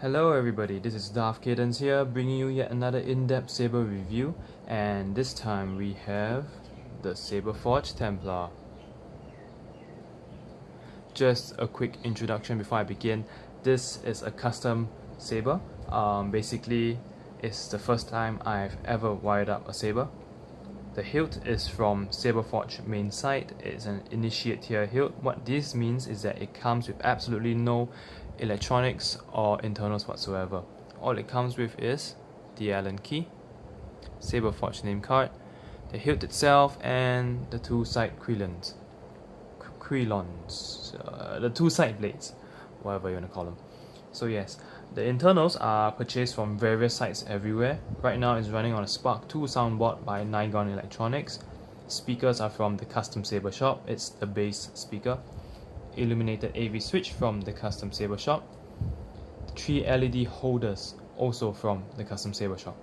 Hello everybody, this is Darth Cadence here, bringing you yet another in-depth saber review, and this time we have the Saberforge Templar. Just a quick introduction before I begin. This is a custom saber. Basically, it's the first time I've ever wired up a saber. The hilt is from Saberforge main site. It's an initiate tier hilt. What this means is that it comes with absolutely no electronics or internals whatsoever. All it comes with is the Allen key, Saberforge name card, the hilt itself, and the two side quilons, the two side blades, whatever you want to call them. So yes, the internals are purchased from various sites everywhere. Right now it's running on a Spark 2 soundboard by Nigon Electronics. Speakers are from the Custom Saber Shop. It's the base speaker. Illuminated AV switch from the Custom Saber Shop. 3 LED holders also from the Custom Saber Shop.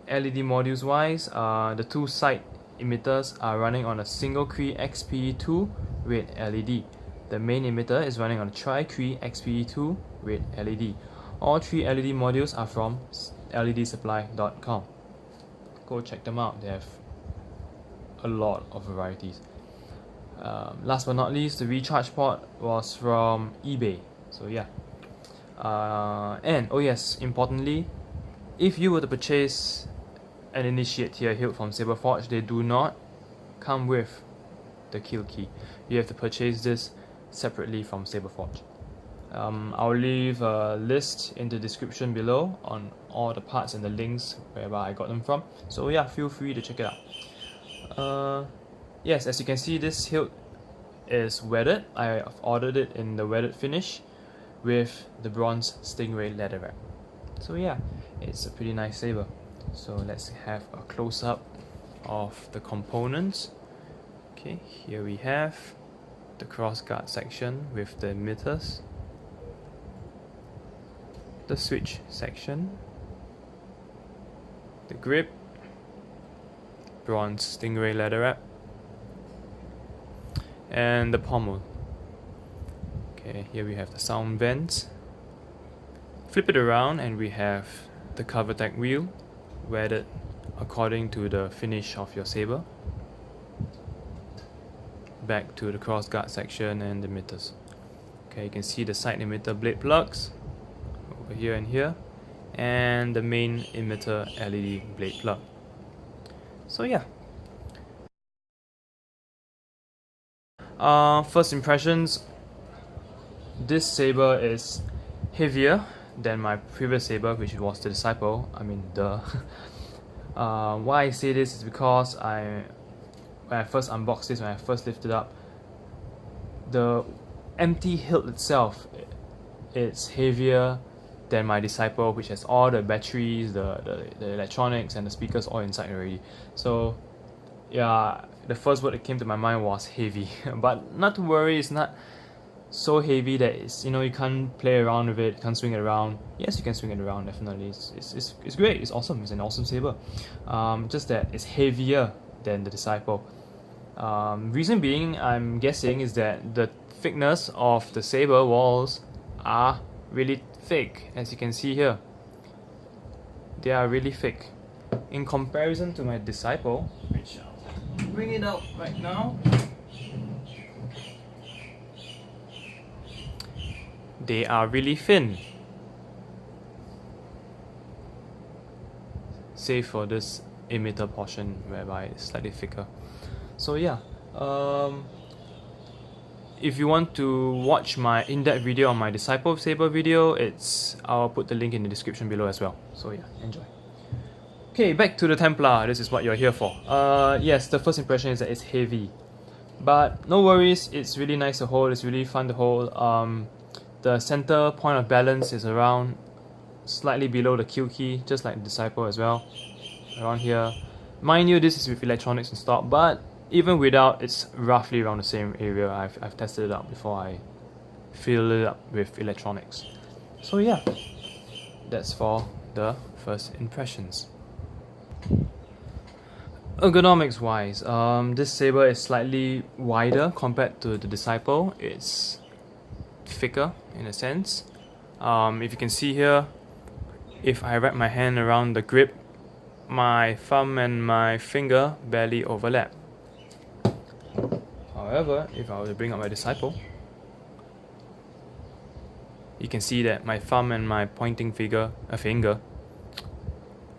LED modules wise, the two side emitters are running on a single Cree XPE2 red LED. The main emitter is running on a tri-Cree XPE2 red LED. All 3 LED modules are from ledsupply.com. Go check them out, they have a lot of varieties. Last but not least, the recharge port was from eBay. So yeah. And oh yes, importantly, if you were to purchase an initiate tier hilt from Saberforge, they do not come with the kill key. You have to purchase this separately from Saberforge. I'll leave a list in the description below on all the parts and the links wherever I got them from. So yeah, feel free to check it out. Yes, as you can see, this hilt is weathered. I've ordered it in the weathered finish with the bronze stingray leather wrap. So yeah, it's a pretty nice saber. So let's have a close-up of the components. Okay, here we have the crossguard section with the emitters, the switch section, the grip, bronze stingray leather wrap, and the pommel. Okay, here we have the sound vents. Flip it around and we have the cover tag wheel, weathered according to the finish of your saber. Back to the crossguard section and the emitters. Okay, you can see the side emitter blade plugs over here and here, and the main emitter LED blade plug. So yeah. First impressions, this saber is heavier than my previous saber, which was the Disciple. I mean, duh. Why I say this is because when I first unboxed this, when I first lifted up, the empty hilt itself, it's heavier than my Disciple, which has all the batteries, the electronics and the speakers all inside already. So yeah, the first word that came to my mind was heavy. But not to worry, it's not so heavy that it's, you can't play around with it, can't swing it around. Yes, you can swing it around, definitely. It's great, it's awesome, it's an awesome saber. Just that it's heavier than the Disciple. Reason being, I'm guessing, is that the thickness of the saber walls are really thick, as you can see here. They are really thick. In comparison to my Disciple, which I'll bring it out right now, they are really thin, save for this emitter portion whereby it's slightly thicker. So yeah, if you want to watch my in-depth video on my Disciple saber video, I'll put the link in the description below as well. So yeah, enjoy. Okay, back to the Templar. This is what you're here for. Yes, the first impression is that it's heavy, but no worries, it's really nice to hold, it's really fun to hold. The center point of balance is around slightly below the kill key, just like the Disciple as well, around here. Mind you, this is with electronics installed, but even without, it's roughly around the same area. I've tested it out before I fill it up with electronics. So yeah, that's for the first impressions. Ergonomics wise, this saber is slightly wider compared to the Disciple. It's thicker in a sense. If you can see here, if I wrap my hand around the grip, my thumb and my finger barely overlap. However, if I were to bring up my disciple, you can see that my thumb and my pointing finger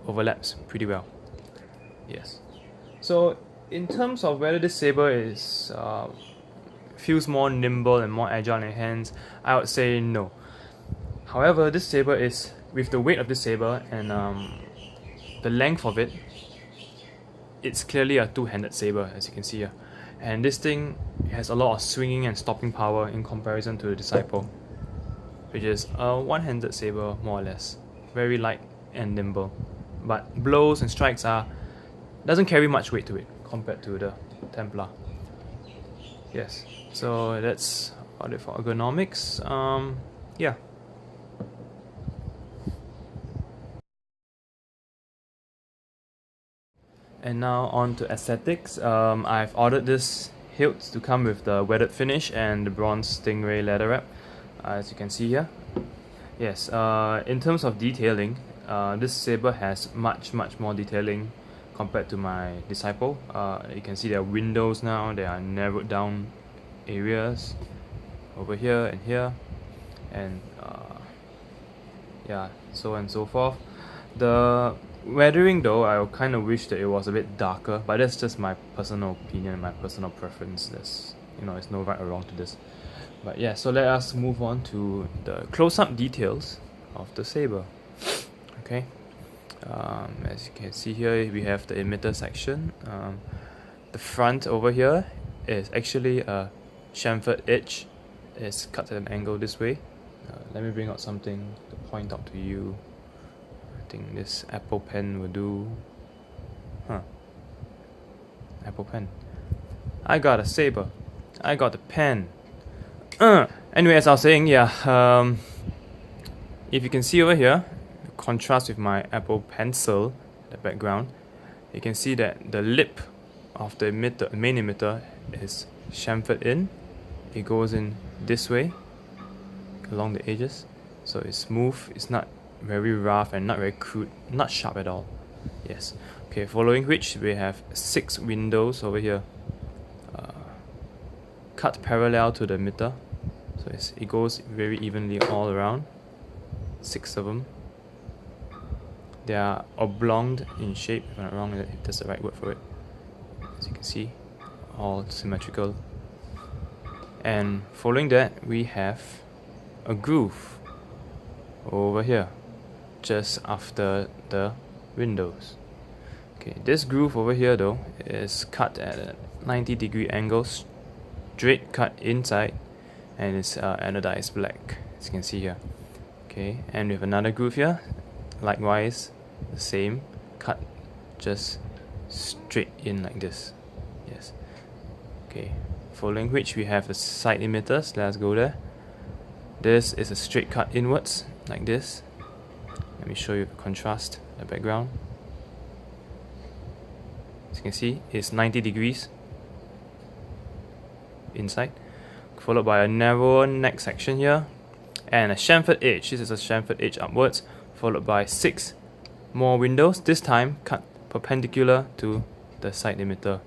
overlaps pretty well. Yes. So in terms of whether this saber is feels more nimble and more agile in your hands, I would say no. However, this saber is, with the weight of this saber and the length of it, it's clearly a two-handed saber, as you can see here. And this thing has a lot of swinging and stopping power in comparison to the disciple, which is a one-handed saber more or less, very light and nimble. But blows and strikes doesn't carry much weight to it compared to the Templar. Yes, so that's about it for ergonomics. Yeah. And now on to aesthetics. I've ordered this hilt to come with the weathered finish and the bronze stingray leather wrap, as you can see here. Yes, in terms of detailing, this saber has much more detailing compared to my disciple. You can see there are windows now, there are narrowed down areas over here and here, and yeah, so on and so forth. The weathering though, I kind of wish that it was a bit darker, but that's just my personal opinion, my personal preference. There's, it's no right or wrong to this. But yeah, so let us move on to the close-up details of the saber. Okay, as you can see here, we have the emitter section. The front over here is actually a chamfered edge. It's cut at an angle this way. Let me bring out something to point out to you. I think this Apple pen will do. Apple pen. I got a saber. I got a pen. Anyway, as I was saying, yeah. If you can see over here, contrast with my Apple pencil, the background, you can see that the lip of the emitter, main emitter, is chamfered in. It goes in this way along the edges, so it's smooth. It's not very rough and not very crude, not sharp at all. Yes. Okay, following which we have 6 windows over here, cut parallel to the emitter, so it goes very evenly all around. 6 of them. They are oblonged in shape, if I'm not wrong, if that's the right word for it. As you can see, all symmetrical. And following that, we have a groove over here, just after the windows. Okay, this groove over here though is cut at a 90-degree angle, straight cut inside, and it's anodized black, as you can see here. Okay, and we have another groove here, likewise the same, cut just straight in like this. Yes. Okay, following which we have the side emitters. Let's go there. This is a straight cut inwards like this. Let me show you the contrast, the background. As you can see, it's 90 degrees inside, followed by a narrower neck section here, and a chamfered edge. This is a chamfered edge upwards, followed by 6 more windows, this time cut perpendicular to the side emitter.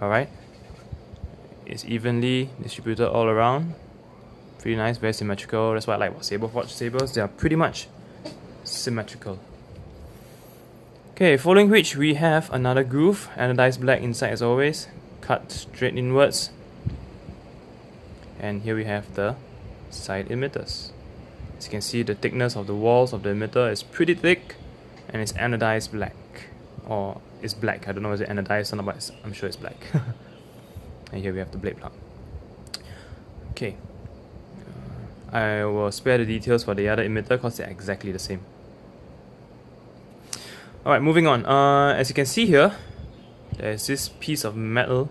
Alright, it's evenly distributed all around. Pretty nice, very symmetrical. That's what I like about Saberforge sabers. They are pretty much symmetrical. Okay, following which we have another groove, anodized black inside as always, cut straight inwards. And here we have the side emitters. As you can see, the thickness of the walls of the emitter is pretty thick, and it's anodized black. Or it's black, I don't know, is it anodized or not, but I'm sure it's black. And here we have the blade plug. Okay. I will spare the details for the other emitter because they're exactly the same. Alright, moving on. As you can see here, there's this piece of metal.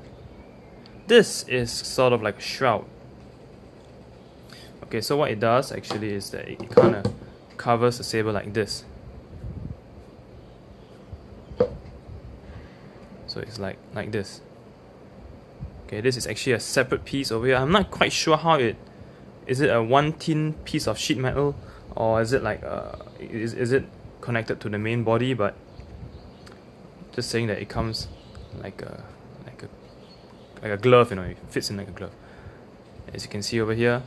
This is sort of like a shroud. Okay, so what it does actually is that it kind of covers the saber like this. So it's like this. Okay, this is actually a separate piece over here. I'm not quite sure how it is it a one thin piece of sheet metal, or is it like is it connected to the main body? But just saying that it comes like a glove, you know, it fits in like a glove. As you can see over here,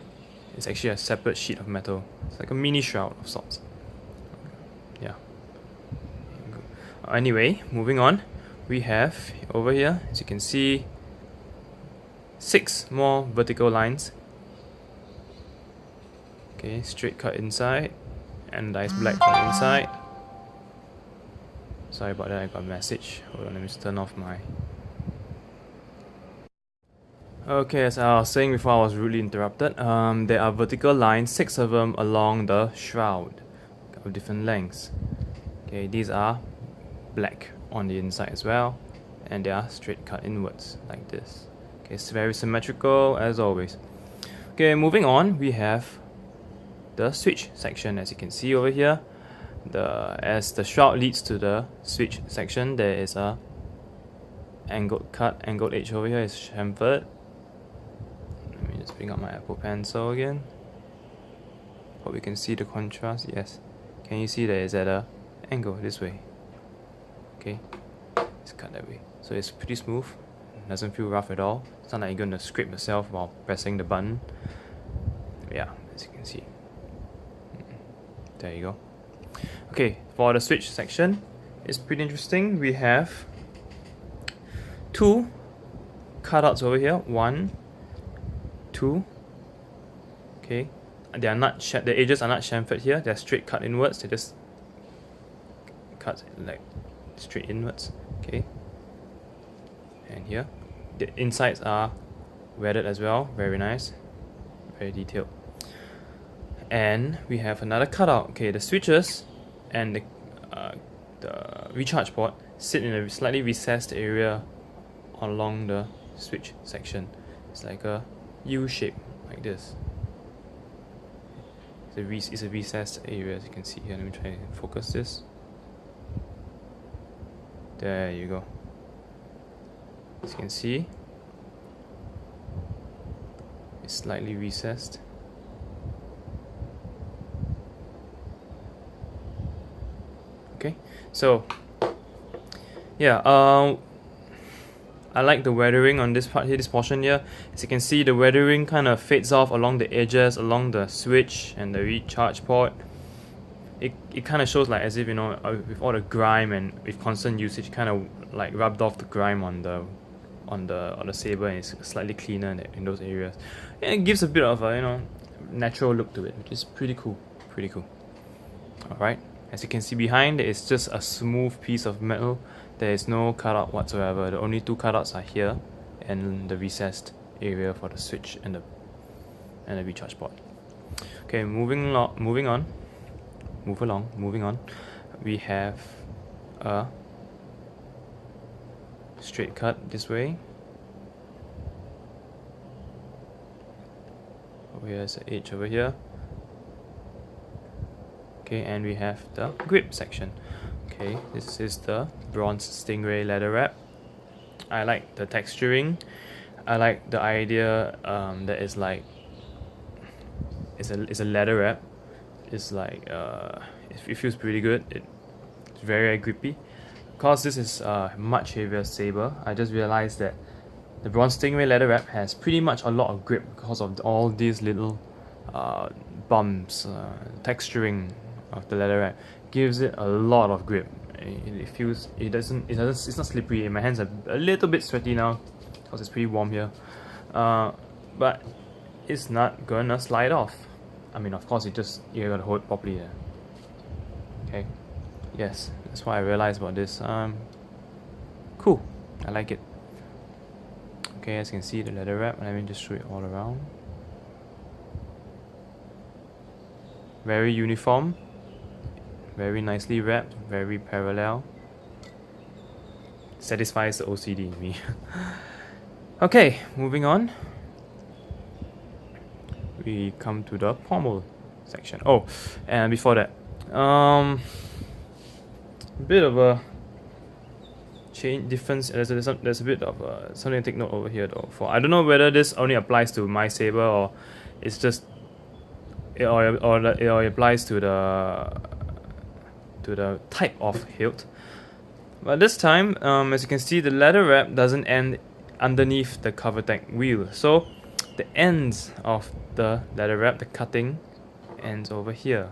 it's actually a separate sheet of metal. It's like a mini shroud of sorts. Yeah. Anyway, moving on, we have over here, as you can see, 6 more vertical lines. Okay, straight cut inside, anodized black on the inside. Sorry about that, I got a message. Hold on, let me just turn off my... Okay, as I was saying before I was rudely interrupted, there are vertical lines, 6 of them along the shroud of different lengths. Okay, these are black on the inside as well, and they are straight cut inwards like this. Okay, it's very symmetrical as always. Okay, moving on, we have the switch section. As you can see over here, as the shroud leads to the switch section, there is a angled edge over here. Is chamfered. Let me just bring up my Apple Pencil again. Hope you can see the contrast. Yes, can you see that it's at a angle this way? Okay, it's cut that way, so it's pretty smooth. It doesn't feel rough at all. It's not like you're gonna scrape yourself while pressing the button. Yeah, as you can see. There you go. Okay, for the switch section, it's pretty interesting. We have 2 cutouts over here. 1, 2. Okay, they are not the edges are not chamfered here. They're straight cut inwards. They just cut like straight inwards. Okay, and here the insides are weathered as well. Very nice, very detailed. And we have another cutout. Okay, the switches and the recharge port sit in a slightly recessed area along the switch section. It's like a U shape like this. It's a recessed area, as you can see here. Let me try and focus this. There you go. As you can see, it's slightly recessed. Okay, so yeah, I like the weathering on this part here, this portion here. As you can see, the weathering kind of fades off along the edges, along the switch and the recharge port. It kind of shows like as if, you know, with all the grime and with constant usage, kind of like rubbed off the grime on the saber, and it's slightly cleaner in those areas. And it gives a bit of a, you know, natural look to it, which is pretty cool. Pretty cool. All right. As you can see behind, it's just a smooth piece of metal. There is no cutout whatsoever. The only 2 cutouts are here and the recessed area for the switch and the recharge port. Okay, moving on. We have a straight cut this way. Here's the edge over here. Okay, and we have the grip section. Okay, this is the bronze stingray leather wrap. I like the texturing. I like the idea that it's like it's a leather wrap. It's like it feels pretty good. It's very grippy. Because this is a much heavier saber, I just realized that the bronze stingray leather wrap has pretty much a lot of grip because of all these little bumps, texturing of the leather wrap gives it a lot of grip. It's not slippery. My hands are a little bit sweaty now because it's pretty warm here, but it's not gonna slide off. I mean, of course, you gotta hold it properly there. Okay, yes, that's what I realized about this. Cool, I like it. Okay, as you can see, the leather wrap. Let me just show it all around. Very uniform. Very nicely wrapped, very parallel. Satisfies the OCD in me. Okay, moving on. We come to the pommel section. Oh, and before that, a bit of a difference. There's a bit of something to take note over here though. I don't know whether this only applies to my saber or it's just it applies to the type of hilt. But this time, as you can see, the leather wrap doesn't end underneath the cover tag wheel. So the ends of the leather wrap, the cutting, ends over here.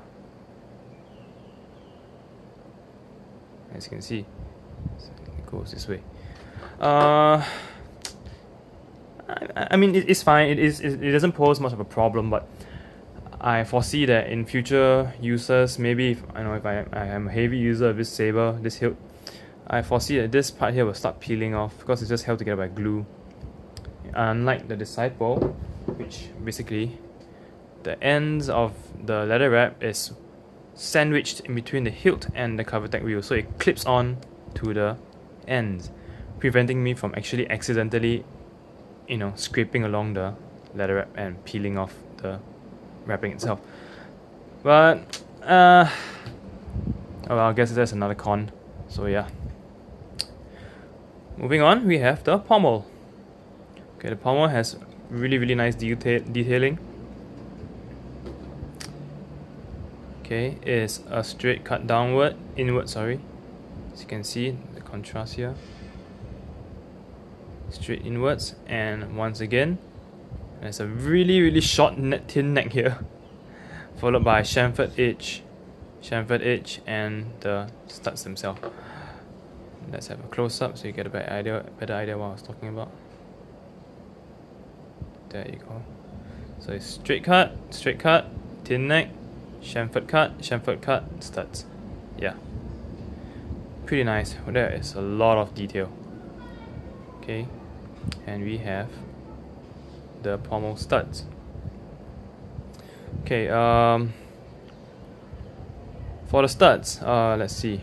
As you can see, it goes this way. I mean, it's fine. It doesn't pose much of a problem, but I foresee that in future uses, maybe if I am a heavy user of this saber, this hilt, I foresee that this part here will start peeling off because it's just held together by glue. Unlike the Disciple, which basically the ends of the leather wrap is sandwiched in between the hilt and the cover tag wheel, so it clips on to the ends, preventing me from actually accidentally, scraping along the leather wrap and peeling off the wrapping itself. But well, I guess that's another con. So yeah. Moving on, we have the pommel. Okay, the pommel has really nice detailing. Okay, it's a straight cut inward, sorry. As you can see, the contrast here. Straight inwards, and once again, there's a really short thin neck here, followed by chamfered edge, and the studs themselves. Let's have a close up so you get a better idea what I was talking about. There you go. So it's straight cut, thin neck, chamfered cut, studs. Yeah, pretty nice. There is a lot of detail. Okay, and we have the pommel studs. Okay, for the studs, let's see.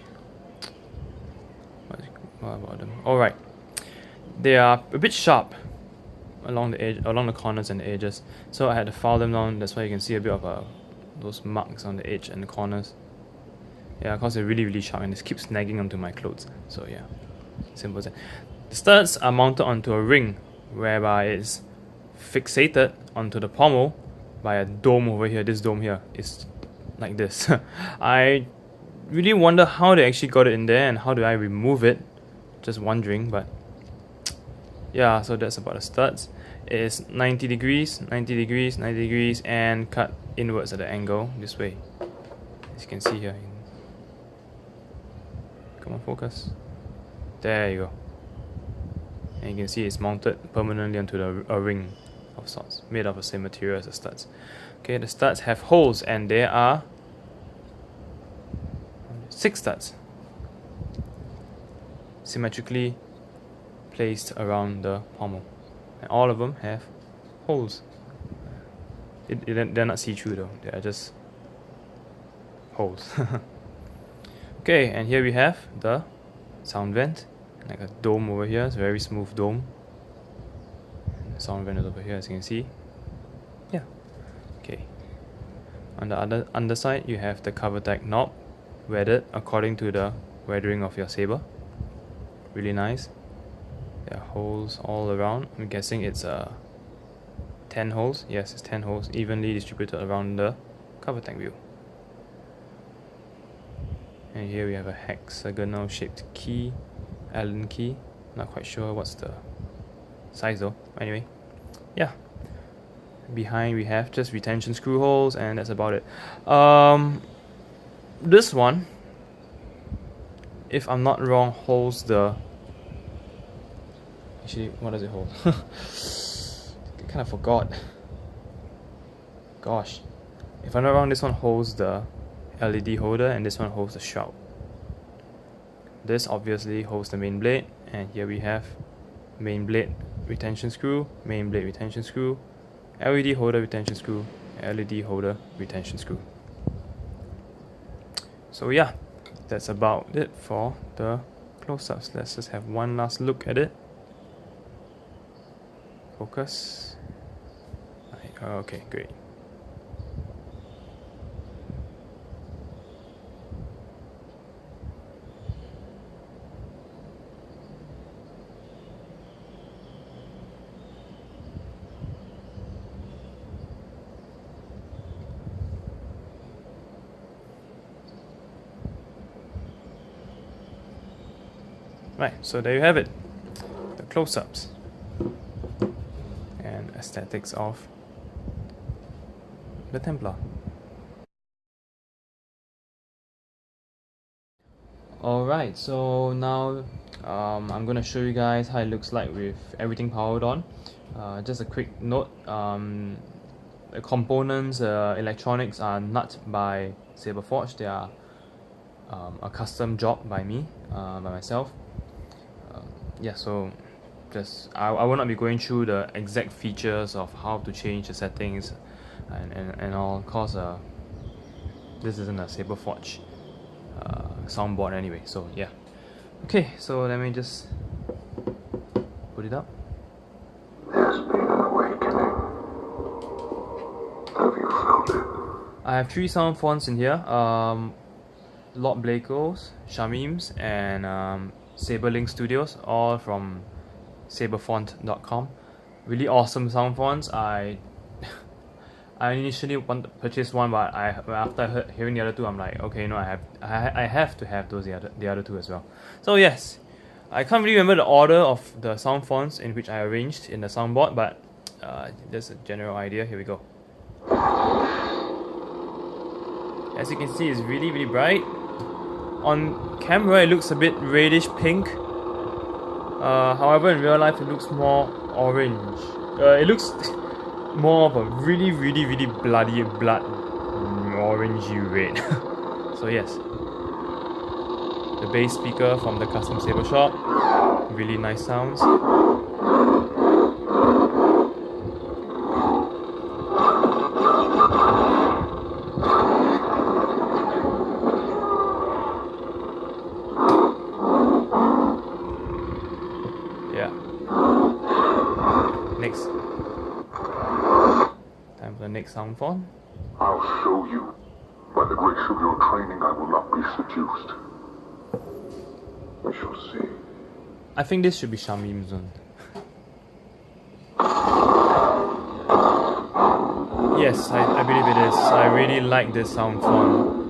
What about them? Alright, they are a bit sharp along the corners and the edges, so I had to file them down. That's why you can see a bit of those marks on the edge and the corners. Yeah, because they're really sharp and this keeps snagging onto my clothes. So yeah, simple as that. The studs are mounted onto a ring, whereby it's fixated onto the pommel by a dome over here. This dome here is like this. I really wonder how they actually got it in there and how do I remove it. Just wondering, but yeah, so that's about the studs. It's 90 degrees, and cut inwards at the angle this way. As you can see here. Come on, focus. There you go. And you can see it's mounted permanently onto a ring of sorts, made of the same material as the studs. Okay, the studs have holes, and there are 6 studs symmetrically placed around the pommel, and all of them have holes. They're not see-through though, they are just holes. Okay, and here we have the sound vent, like a dome over here. It's a very smooth dome. The sound vent is over here, as you can see. Yeah. Okay. On the other underside, you have the cover tag knob, weathered according to the weathering of your saber. Really nice. There are holes all around. I'm guessing it's 10 holes. Yes, it's 10 holes, evenly distributed around the cover tag wheel. And here we have a hexagonal shaped key, Allen key. Not quite sure what's the size though. Anyway, yeah. Behind we have just retention screw holes, and that's about it. This one, if I'm not wrong, holds the... Actually, what does it hold? I kind of forgot. Gosh. If I'm not wrong, this one holds the LED holder, and this one holds the shroud. This obviously holds the main blade, and here we have main blade retention screw, main blade retention screw, LED holder retention screw, LED holder retention screw. So yeah, that's about it for the close-ups. Let's just have one last look at it. Focus. Okay, great. Right, so there you have it. The close-ups and aesthetics of the Templar. Alright, so now I'm gonna show you guys how it looks like with everything powered on. Just a quick note, the components, electronics are not by Saberforge. They are a custom job by me, by myself. Yeah, so just I will not be going through the exact features of how to change the settings and all, cause this isn't a Saberforge soundboard anyway. So yeah, okay, so let me just put it up. There's been an awakening. Have you felt it? I have 3 sound fonts in here. Lord Blakeos, Shamim's, and Saberlink Studios, all from saberfont.com. Really awesome sound fonts. I initially wanted to purchase one, but after hearing the other two, I'm like, okay, no, I have to have the other two as well. So yes, I can't really remember the order of the sound fonts in which I arranged in the soundboard, but there's a general idea. Here we go. As you can see, it's really, really bright. On camera, it looks a bit reddish pink. However, in real life, it looks more orange. It looks more of a really, really, really blood orangey red. So yes, the bass speaker from the custom Saber shop, really nice sounds. Yeah. Next. Time for the next sound font. I'll show you. By the grace of your training, I will not be seduced. We shall see. I think this should be Shamim's one. Yes, I believe it is. I really like this sound font.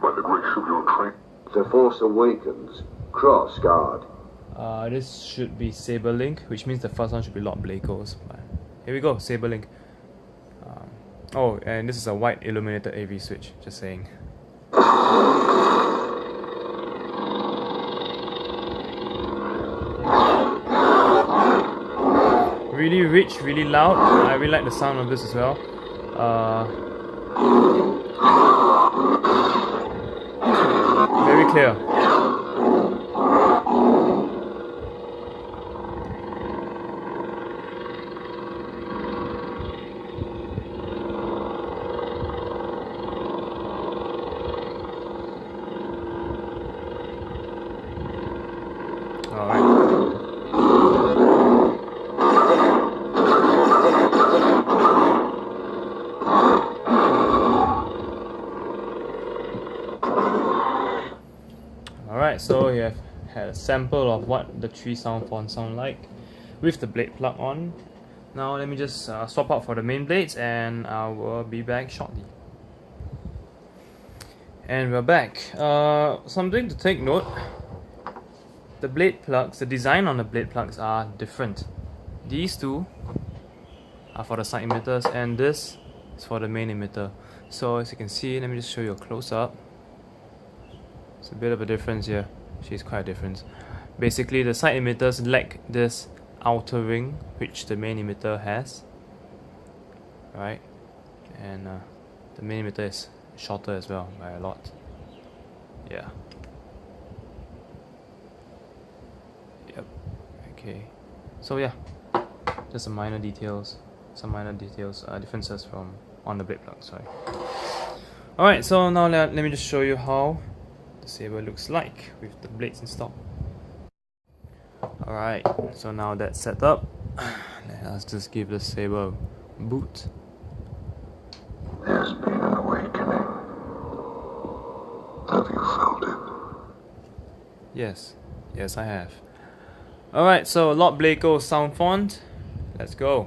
By the grace of your training. The Force Awakens, Cross Guard. This should be Saberlink, which means the first one should be Lord Blakeos. Here we go, Saberlink. Oh, and this is a white illuminated AV switch, just saying. Really rich, really loud. I really like the sound of this as well. Very clear. Alright, so you have had a sample of what the 3 sound fonts sound like with the blade plug on. Now let me just swap out for the main blades and I will be back shortly. And we're back. Something to take note, the blade plugs, the design on the blade plugs are different. These two are for the side emitters and this is for the main emitter. So as you can see, let me just show you a close-up. It's a bit of a difference here. Actually, it's quite a difference. Basically, the side emitters lack this outer ring, which the main emitter has. Right? And the main emitter is shorter as well by a lot. Yeah. Yep. Okay. So yeah, just some minor details. Differences from on the blade plug. Sorry. All right. So now let me just show you how the saber looks like with the blades installed. Alright, so now that's set up, let us just give the saber a boot. There's been an awakening. Have you felt it? Yes, yes I have. Alright, so Lord Blake's sound font. Let's go.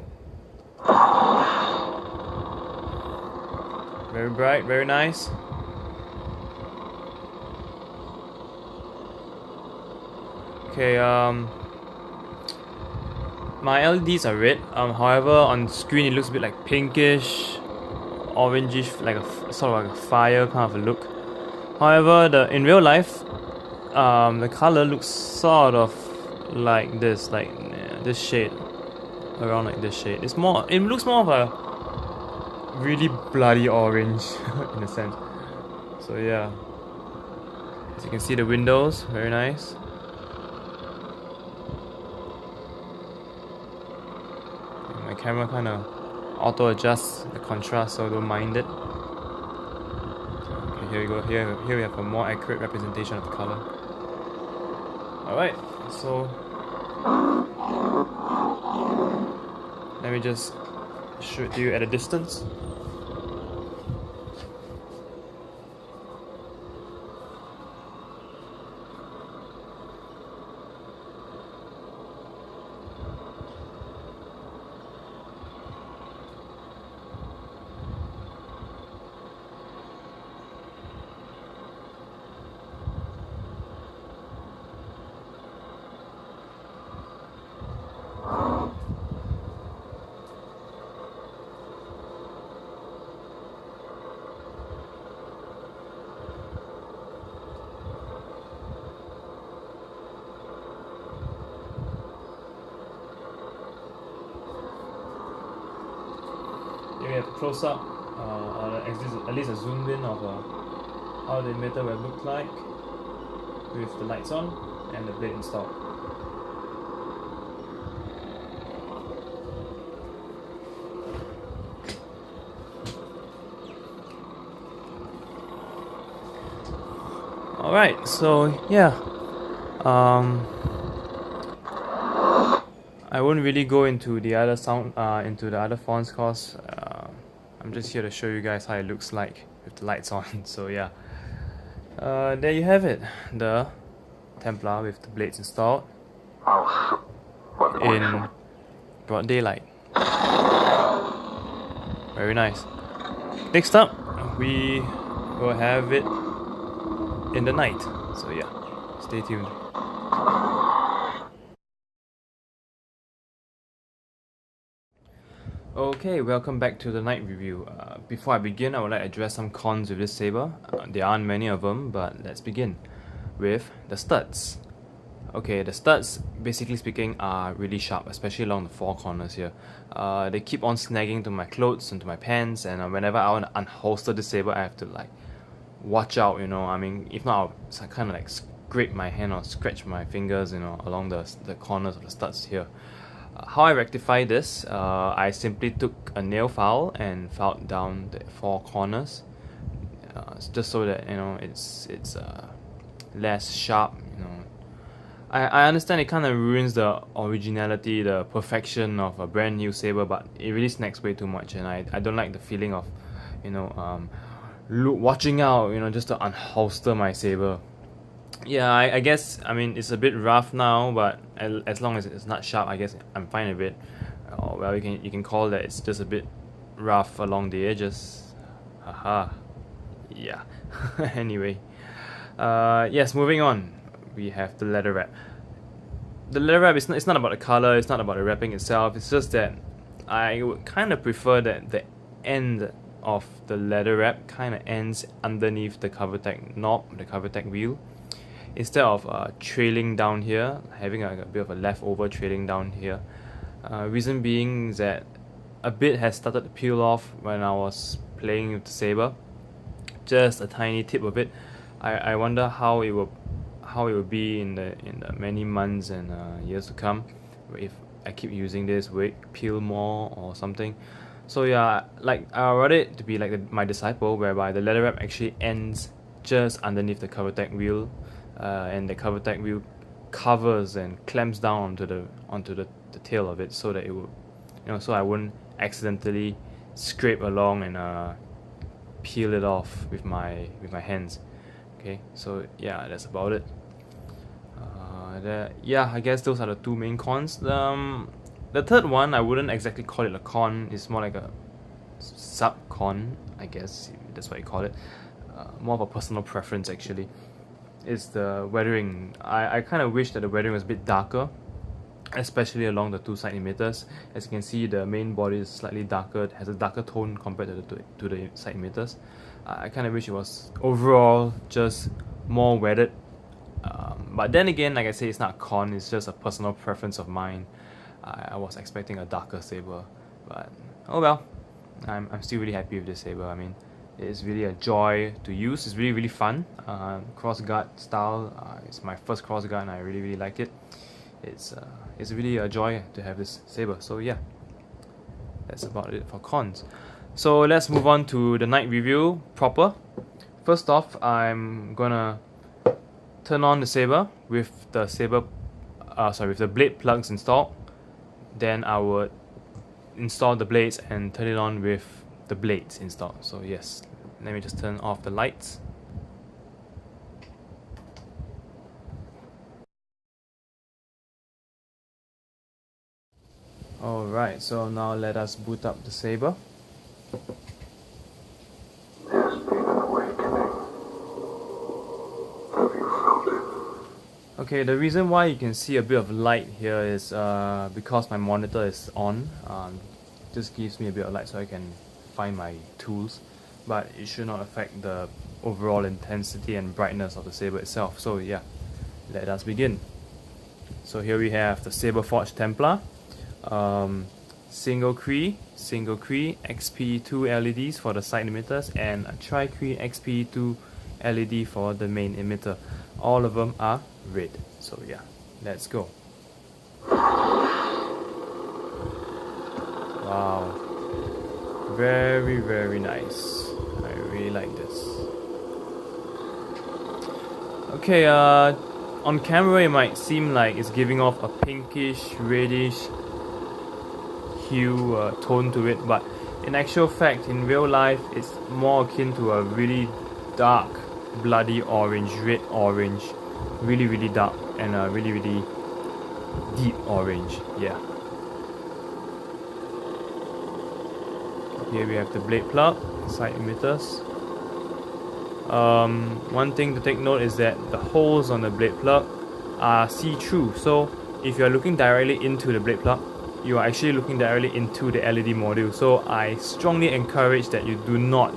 Very bright, very nice. Okay, my LEDs are red. However, on screen it looks a bit like pinkish, orangish, like a sort of like a fire kind of a look. However, in real life, the color looks sort of like this, like this shade, around like this shade. It looks more of a really bloody orange in a sense. So yeah, as you can see, the windows, very nice. My camera kind of auto adjusts the contrast, so don't mind it. Okay, here we go. Here we have a more accurate representation of the color. Alright, so let me just show it to you at a distance. Here we have a close up, or at least a zoom in of how the emitter will look like with the lights on and the blade installed. Alright, so yeah. I won't really go into the other into the other fonts cause I'm just here to show you guys how it looks like with the lights on. So yeah, there you have it, the Templar with the blades installed in broad daylight. Very nice. Next up, we will have it in the night. So yeah, stay tuned. Okay, welcome back to the night review. Before I begin, I would like to address some cons with this saber. There aren't many of them, but let's begin with the studs. Okay, the studs, basically speaking, are really sharp, especially along the four corners here. They keep on snagging to my clothes and to my pants, and whenever I want to unholster the saber, I have to like watch out, you know. I mean, if not, I'll kind of like scrape my hand or scratch my fingers, you know, along the corners of the studs here. How I rectify this, I simply took a nail file and filed down the four corners, just so that, you know, it's less sharp, you know. I understand it kind of ruins the originality, the perfection of a brand new saber, but it really snags way too much, and I don't like the feeling of, you know, watching out, you know, just to unholster my saber. Yeah, I guess, I mean, it's a bit rough now, but as long as it's not sharp, I guess I'm fine with it. Well, you can call that it's just a bit rough along the edges. Haha. Yeah. Anyway, yes, moving on. We have the leather wrap. The leather wrap it's not about the color, it's not about the wrapping itself. It's just that I would kind of prefer that the end of the leather wrap kind of ends underneath the CoverTech knob, the CoverTech wheel, instead of trailing down here, having a bit of a leftover trailing down here. Reason being that a bit has started to peel off when I was playing with the saber. Just a tiny tip of it. I wonder how it will be in the many months and years to come. If I keep using this, will it peel more or something? So yeah, like I want it to be like my disciple, whereby the leather wrap actually ends just underneath the CoverTech wheel. And the CoverTech wheel covers and clamps down onto the tail of it, so that it will, you know, so I wouldn't accidentally scrape along and peel it off with my hands. Okay, so yeah, that's about it. Yeah, I guess those are the two main cons. The third one, I wouldn't exactly call it a con. It's more like a sub-con, I guess that's what you call it. More of a personal preference actually. Is the weathering. I kind of wish that the weathering was a bit darker, especially along the two side emitters. As you can see, the main body is slightly darker, has a darker tone compared to the side emitters. I kind of wish it was overall just more weathered. But then again, like I say, it's not a con, it's just a personal preference of mine. I was expecting a darker saber, but oh well. I'm still really happy with this saber. I mean, it's really a joy to use. It's really fun. Crossguard style. It's my first crossguard and I really like it. It's really a joy to have this saber. So yeah, that's about it for cons. So let's move on to the night review proper. First off, I'm gonna turn on the saber with the blade plugs installed. Then I would install the blades and turn it on with the blades installed. So yes, let me just turn off the lights. Alright, so now let us boot up the saber. There's been an awakening. Have you felt it? Okay, the reason why you can see a bit of light here is because my monitor is on. Just gives me a bit of light so I can find my tools, but it should not affect the overall intensity and brightness of the saber itself. So yeah, let us begin. So here we have the Saberforge Templar, single Cree XP2 LEDs for the side emitters, and a tri-Cree XP2 LED for the main emitter. All of them are red. So yeah, let's go. Wow, very nice. I really like this. Okay, on camera it might seem like it's giving off a pinkish, reddish hue tone to it, but in actual fact, in real life, it's more akin to a really dark, bloody orange, red orange, really dark, and a really deep orange. Yeah. Here we have the blade plug, side emitters. One thing to take note is that the holes on the blade plug are see-through, so if you are looking directly into the blade plug, you are actually looking directly into the LED module. So I strongly encourage that you do not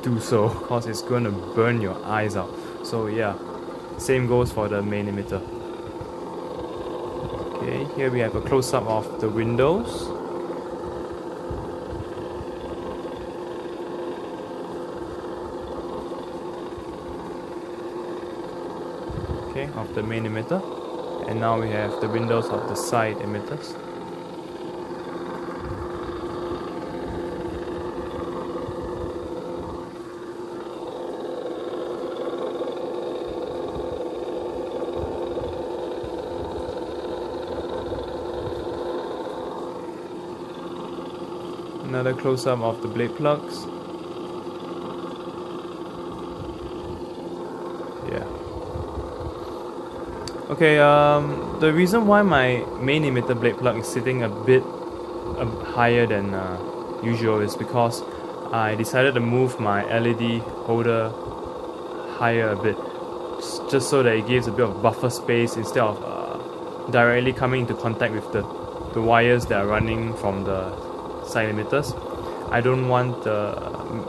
do so, because it's going to burn your eyes out. So yeah, same goes for the main emitter. Okay, here we have a close-up of the windows. Of the main emitter, and now we have the windows of the side emitters. Another close-up of the blade plugs. Yeah. Okay, the reason why my main emitter blade plug is sitting a bit higher than usual is because I decided to move my LED holder higher a bit, just so that it gives a bit of buffer space instead of directly coming into contact with the wires that are running from the side emitters. I don't want the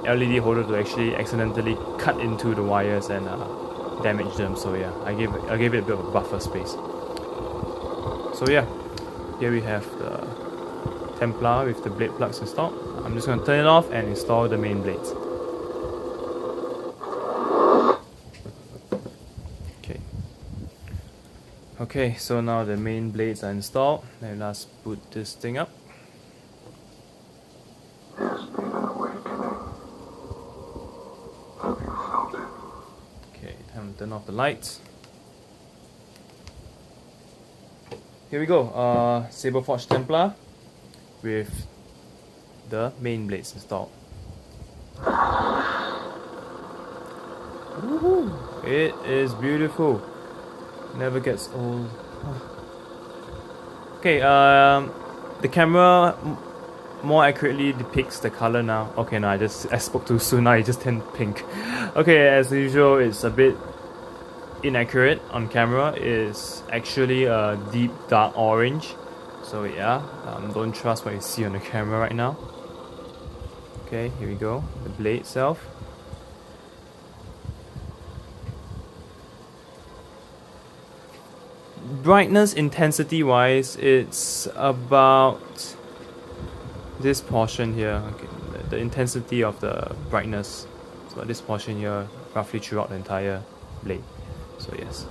LED holder to actually accidentally cut into the wires and damage them. So yeah, I gave it a bit of a buffer space. So yeah, here we have the Templar with the blade plugs installed. I'm just going to turn it off and install the main blades. Okay, so now the main blades are installed. Let us boot this thing up. There's been an awakening. Have you felt it? Okay, time to turn off the lights. Here we go, Saberforge Templar with the main blades installed. Woohoo! It is beautiful. Never gets old. Okay, the camera more accurately depicts the color now. Okay, no, I spoke too soon. Now it just turned pink. Okay, as usual, it's a bit inaccurate on camera. It's actually a deep dark orange. So yeah, don't trust what you see on the camera right now. Okay, here we go. The blade itself. Brightness intensity wise, it's about this portion here. Okay, the intensity of the brightness. So this portion here, roughly throughout the entire blade. So yes.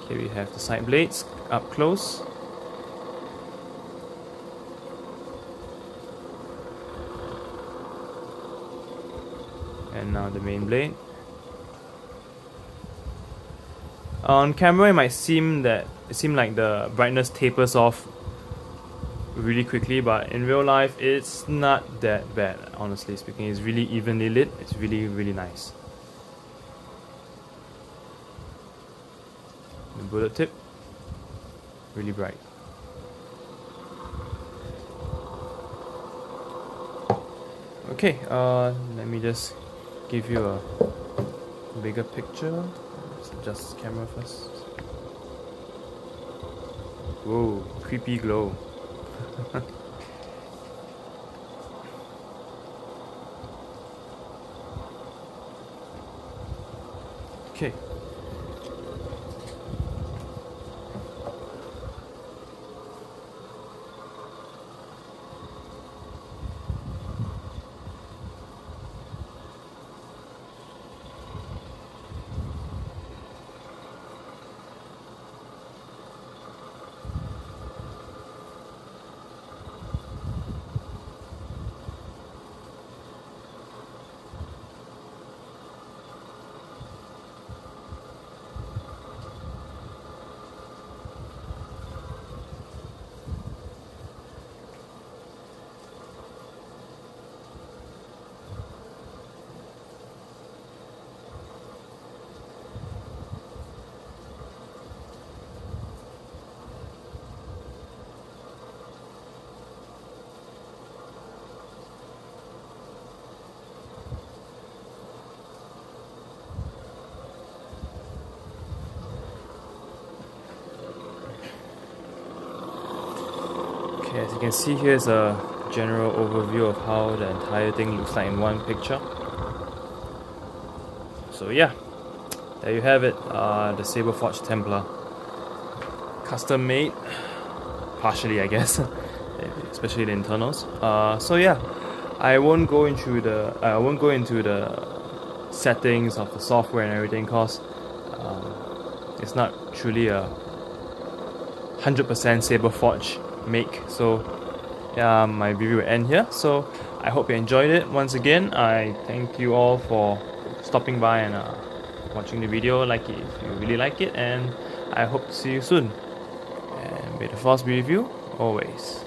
Here we have the side blades up close. And now the main blade. On camera, it might seem like the brightness tapers off really quickly, but in real life, it's not that bad. Honestly speaking, it's really evenly lit. It's really, really nice. The bullet tip, really bright. Okay, let me just give you a bigger picture. Let's adjust the camera first. Whoa, creepy glow. Okay. Okay, as you can see, here's a general overview of how the entire thing looks like in one picture. So yeah, there you have it, the Saberforge Templar. Custom made, partially I guess, especially the internals. So yeah, I won't go into the settings of the software and everything, cause it's not truly a 100% Saberforge make. So yeah, my review will end here. So I hope you enjoyed it. Once again, I thank you all for stopping by and watching the video. Like it if you really like it, and I hope to see you soon. And may the force be with you always.